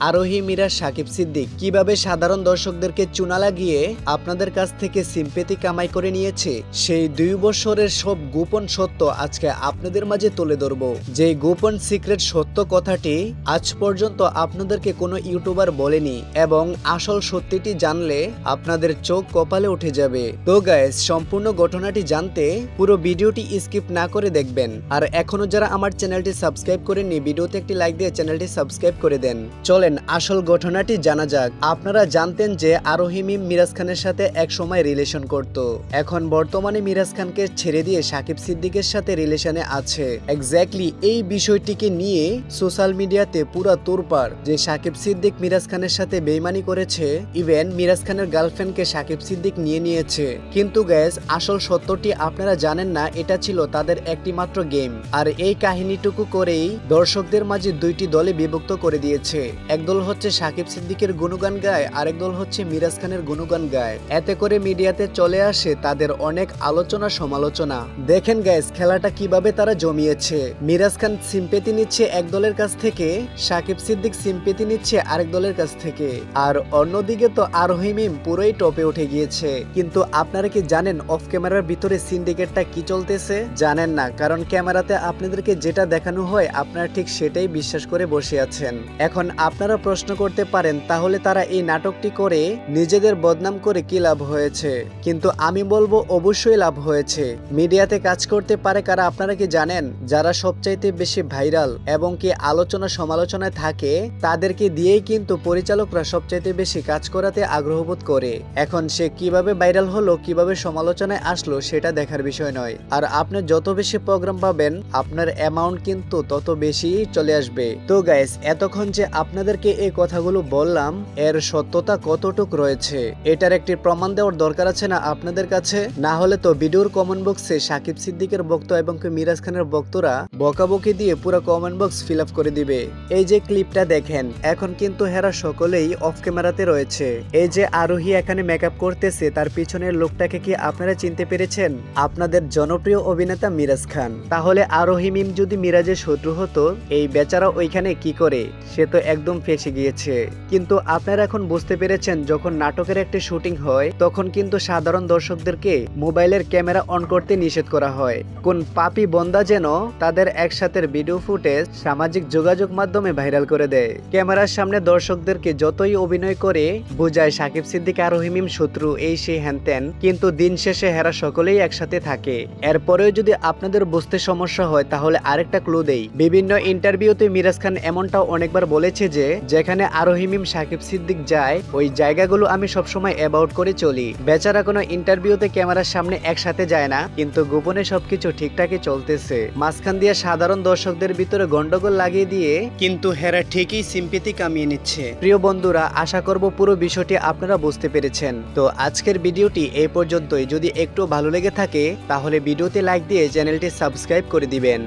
আরোহী, মিরাজ, সাকিব সিদ্দিক কিভাবে সাধারণ দর্শকদেরকে চুনা লাগিয়ে আপনাদের কাছ থেকে সিম্পেথি কামাই করে নিয়েছে, সেই 2 বছরের সব গোপন সত্য আজকে আপনাদের মাঝে তুলে ধরব। যে গোপন সিক্রেট সত্য কথাটি আজ পর্যন্ত আপনাদেরকে কোনো ইউটিউবার বলেনি এবং আসল সত্যিটি জানলে আপনাদের চোখ কপালে উঠে যাবে। তো গাইস, সম্পূর্ণ ঘটনাটি জানতে পুরো ভিডিওটি স্কিপ না করে দেখবেন। আর এখনো যারা আমার চ্যানেলটি সাবস্ক্রাইব করেননি, ভিডিওতে একটি লাইক দিয়ে চ্যানেলটি সাবস্ক্রাইব করে দেন। চলেন আসল ঘটনাটি জানা যাক। আপনারা জানতেন যে আরোহী মিম মিরাজ খানের সাথে এক সময় রিলেশন করত। এখন বর্তমানে মিরাজ খানকে ছেড়ে দিয়ে সাকিব সিদ্দিকের সাথে রিলেশনে আছে। এক্স্যাক্টলি এই বিষয়টিকে নিয়ে সোশ্যাল মিডিয়াতে পুরো তোড়পাড় যে সাকিব সিদ্দিক মিরাজ খানের সাথে বেইমানি করেছে, ইভেন মিরাজ খানের গার্লফ্রেন্ডকে সাকিব সিদ্দিক নিয়ে নিয়েছে। কিন্তু গাইস, আসল সত্যটি আপনারা জানেন না, এটা ছিল তাদের একটি মাত্র গেম। আর এই কাহিনীটুকু করেই দর্শকদের মাঝে 2টি দলে বিভক্ত করে দিয়েছে। একদল হচ্ছে সাকিব সিদ্দিকের গুণগান গায়, আরেক দল হচ্ছে মিরাজ খানের গুণগান গায়। এতে করে মিডিয়াতে চলে আসে তাদের অনেক আলোচনা সমালোচনা। দেখেন গাইস, খেলাটা কিভাবে তারা জমিয়েছে। মিরাজ খান সিম্পেথি নিচ্ছে এক দলের কাছ থেকে, সাকিব সিদ্দিক সিম্পেথি নিচ্ছে আরেক দলের কাছ থেকে। আর অন্যদিকে তো আরোহী মিম পুরোই টপে উঠে গিয়েছে। কিন্তু আপনারা কি জানেন অফ ক্যামেরার ভিতরে সিন্ডিকেটটা কি চলতেছে? জানেন না, কারণ ক্যামেরাতে আপনাদেরকে যেটা দেখানো হয় আপনারা ঠিক সেটাই বিশ্বাস করে বসে আছেন। এখন আপনারা প্রশ্ন করতে পারেন, তাহলে তারা এই নাটকটি করে নিজেদের বদনাম করে কি লাভ হয়েছে? কিন্তু আমি বলবো অবশ্যই লাভ হয়েছে। মিডিয়াতে কাজ করতে পারে কারা আপনারা কি জানেন? যারা সবচাইতে বেশি ভাইরাল এবং কি আলোচনা সমালোচনায় থাকে, তাদেরকে দিয়েই কিন্তু পরিচালকরা সবচাইতে বেশি কাজ করাতে আগ্রহবোধ করে। এখন সে কিভাবে ভাইরাল হলো, কিভাবে সমালোচনায় আসলো, সেটা দেখার বিষয় নয়। আর আপনি যত বেশি প্রোগ্রাম পাবেন, আপনার অ্যামাউন্ট কিন্তু তত বেশি চলে আসবে। তো গাইস, এতক্ষণ যে আপনাদেরকে এই কথাগুলো বললাম, এর সত্যতা কতটুক রয়েছে এটার একটি প্রমাণ দেওয়ার দরকার আছে না আপনাদের কাছে? না হলে তো ভিডিওর কমেন্ট বক্সে সাকিব সিদ্দিকের বক্ত এবং মিরাজ খানের বক্তরা বকাবকি দিয়ে পুরো কমেন্ট বক্স ফিল আপ করে দিবে। এই যে ক্লিপটা দেখেন, এখন কিন্তু হেরা সকলেই অফ ক্যামেরাতে রয়েছে। এই যে আরোহী এখানে মেকআপ করতেছে, তার পিছনের লোকটাকে কি আপনারা চিনতে পেরেছেন? আপনাদের জনপ্রিয় অভিনেতা মিরাজ খান। তাহলে আরোহী মিম যদি মিরাজের শত্রু হতো, এই বেচারা ওইখানে কি করে? সে তো একদম ফেঁসে গিয়েছে। কিন্তু আপনারা এখন বুঝতে পেরেছেন, যখন নাটকের একটি শুটিং হয় তখন কিন্তু সাধারণ দর্শকদেরকে মোবাইলের ক্যামেরা অন করতে নিষেধ করা হয়। কোন পাপী বন্দা যেন তাদের একসাথে ভিডিও ফুটেজ সামাজিক যোগাযোগ মাধ্যমে ভাইরাল করে দেয়। ক্যামেরার সামনে দর্শকদেরকে যতই অভিনয় করে বোঝায় সাকিব সিদ্দিক আরোহী মিম শত্রু, এই সেই হ্যানত্যান, কিন্তু দিন শেষে হেরা সকলেই একসাথে থাকে। এরপরেও যদি আপনাদের বুঝতে সমস্যা হয়, তাহলে আরেকটা ক্লু দেই। বিভিন্ন ইন্টারভিউতে মিরাজ খান এমনটাও অনেকবার বলেছে যে যেখানে আরোহী মিম সাকিব সিদ্দিক যায়, ওই জায়গাগুলো আমি সবসময় অ্যাবাউট করে চলি। বেচারা কোনো ইন্টারভিউতে ক্যামেরার সামনে একসাথে যায় না, কিন্তু গোপনে সবকিছু ঠিকঠাকই চলতেছে। মাঝখান দিয়ে সাধারণ দর্শকদের ভিতরে গন্ডগোল লাগিয়ে দিয়ে কিন্তু হেরা ঠিকই সিম্পেথি কামিয়ে নিচ্ছে। প্রিয় বন্ধুরা, আশা করব পুরো বিষয়টি আপনারা বুঝতে পেরেছেন। তো আজকের ভিডিওটি এই পর্যন্তই। যদি একটু ভালো লেগে থাকে তাহলে ভিডিওতে লাইক দিয়ে চ্যানেলটি সাবস্ক্রাইব করে দিবেন।